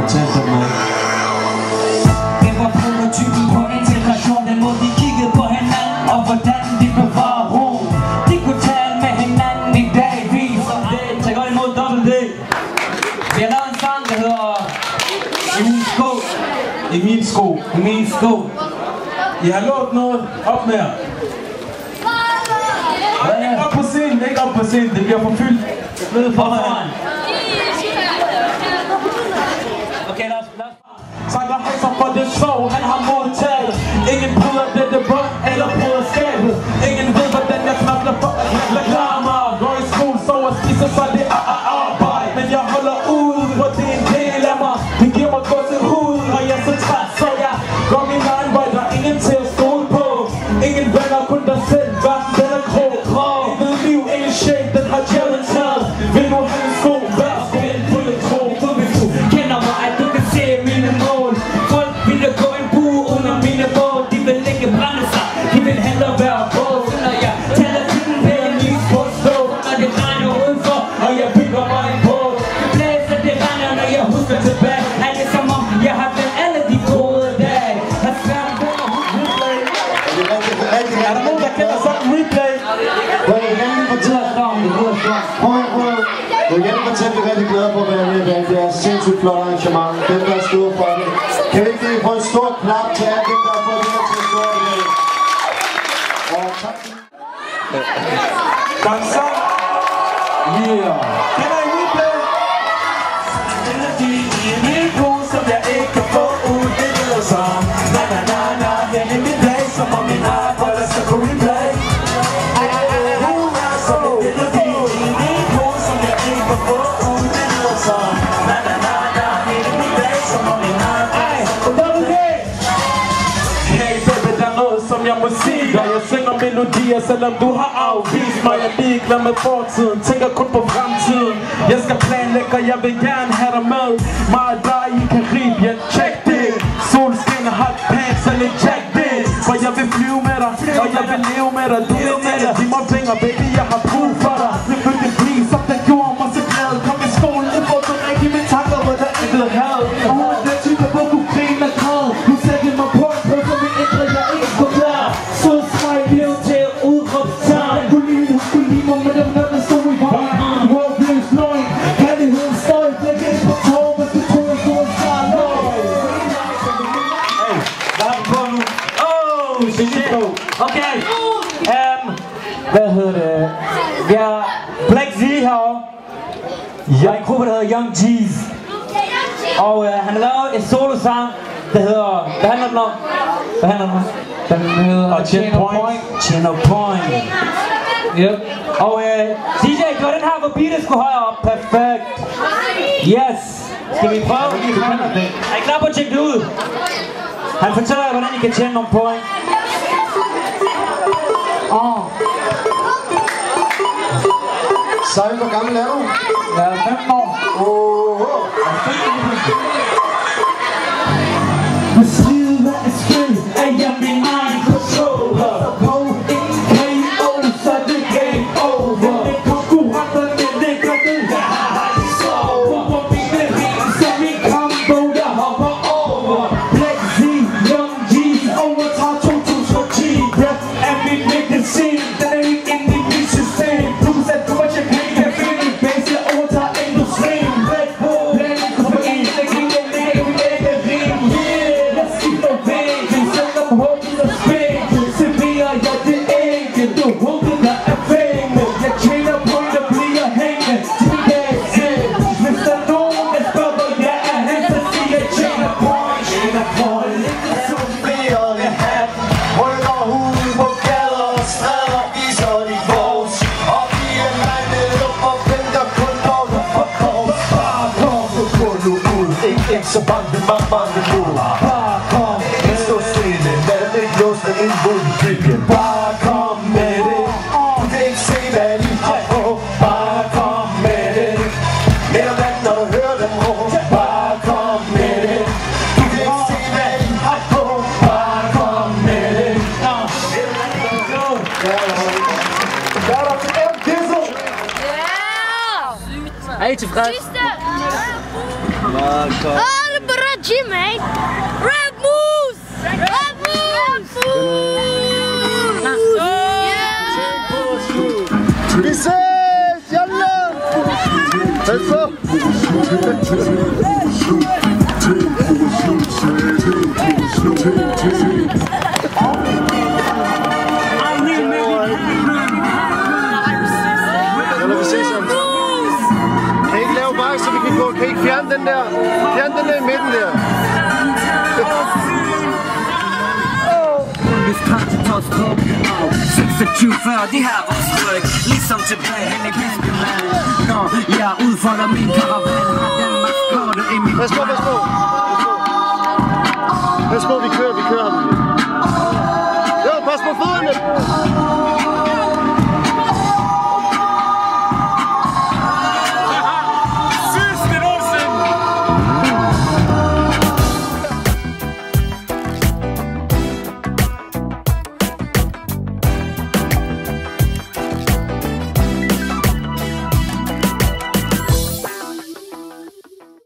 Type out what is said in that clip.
fortalte mig. Det var prototypen på integration, den måde de kiggede på hinanden, og hvordan de bevarer ro. De kunne tale med hinanden i dag, viser det. Tag godt imod Double D. Vi har lavet en sang, der hedder I min sko. I min sko. I min sko. I har lovet noget op med jer. Ikke op på scenen, ikke op på scenen, det bliver forfyldt. Nede foran. Okay, lad os. Takker Hassan for det show, han har modtaget. Ingen bryder dette bånd eller broderskabet. Ingen ved, hvordan jeg knapler for at reklame. Går i skole, sover, spiser, så det er arbejde. Men jeg holder ud, for det er en del af mig. Det giver mig godt til hud, og jeg er så træt, så jeg går min egen vej. Der er ingen til at stole på. Ingen venner, kun dig selv. Verden den er krog. Intet liv, ingen shake, den har djævlen taget. Vil du have en sko? Værsgo, en bulletro. Hvis du kender mig, at du kan se mine mål. Folk ville gå en bue under mine mål. De vil ikke brænde sig, de vil hellere være på. Når jeg tæller tiden, vil jeg lige på stå. Når det regner udenfor, og jeg bygger mig en båd. Det blæser, det regner, når jeg husker tilbage. Er det som om, jeg har glemt alle de gode dage. Har svært på at huske replay. Er der nogen, der kender sådan en replay? Jeg vil gerne fortælle dig om det. Jeg vil gerne fortælle, at vi er rigtig glade for at være med i dag. Det er et sindssygt flot arrangement. Dem, der er stået for det. Kan vi ikke lige få en stor klap til alle dem, der har fået det her til at stå i dag? Og tak til Danser. Yeah. Kender I replay? Min brug, som jeg ikke kan få ud. Det lyder som na na na na. Jeg er min dag, som om min arbejder skal på replay. Jeg må sige dig, jeg synger melodier, selvom du har afvist mig. Jeg er ligeglad med fortiden, tænker kun på fremtiden. Jeg skal planlægge, og jeg vil gerne have dig med. Mig og dig i Karibien, check det. Solskin, hot pants og lidt jack det. For jeg vil flyve med dig, og jeg vil leve med dig. Du vil med dig, giv mig penge, baby, jeg har brug for dig. Det vil det blive, som den gjorde mig så glad. Kom i skolen, det får du rigtig med tanker, hvor der intet had. Og hun er den type, hvor du griner kred. Du sætter mig på, som vi ændrer, jeg ikke går klar. Så smag blev til udråbstegn. Hun kunne lide mig, men den der stod i vejen. Håbløs løgn, kærligheden støj. Blæk ind på tår, hvis du tror, jeg står en klar løg. Hey, hvad har vi på nu? Oh, shit. Okay. Hvad hedder det? Vi har Black Z herovre. Jeg er en gruppe, der hedder Young G's. Og han har lavet en solosang, der hedder... Hvad handler den om? Hvad handler den om? Den hedder Channel Point. Channel Point. Yep. Og DJ, gør den her, hvor beatet skulle højere op. Perfekt. Yes. Skal vi prøve? Er I klar på at tjekke det ud? Han fortæller jer, hvordan I kan tjene nogle point. Sejl, hvor gammel er du? Jeg er 15 år. Beskrivet hvad er spil, er jeg min egen controller. På en KO, så det game over. Det konkurrenterne ligger det, jeg har de sover. På mine ring, som min combo, jeg hopper over. Black Z, Young G's, overtager 2010. Rap er mit medicin, den er ikke inde i mit system. Du kan sætte på, at jeg kan ikke finde en base, jeg overtager industrien. Black Bull, blandt for en, der kan jeg lægge min ægge ring. Jeg skifter væggen, selvom håbet er spækket. Serverer jeg det enkelt, du håbet der er fængende. Jeg tjener point og bliver hængende til min dag selv. Hvis der er nogen, der spørger, hvor jeg er hen, så siger jeg tjener point. Tjener point. Solberede hat, rykker huden på gader og stræder, viser dit vores. Og piger legne luft og venter kun når du får kors. Bare kom, så går du ud. Ikke så bange, mange nu. Bare kom, ikke stå stille. Lad dig ikke låse dig ind mod din dribbling. Bare kom med det. Du kan ikke se, hvad de har på. Bare kom med det. Eller vand, når du hører dem råbe. Bare kom med det. Du kan ikke se, hvad de har på. Bare kom med det. Shout out to M. Dizzle. Er I tilfreds? Åh, det Gym, mate. Red moves. Red moves. Vi ses! Jalla! Pas på! Så vi kan gå, kan I ikke fjerne den der? Fjerne den der i midten der. Hvis kraftigt tager strøm 26 før det her vores tryk. Ligesom tilbage hen i Biskeland. Når jeg udfolder min karavan, har Danmarks korte i min Pas på, pas på. Pas på, vi kører ham. Jo, pas på fødderne.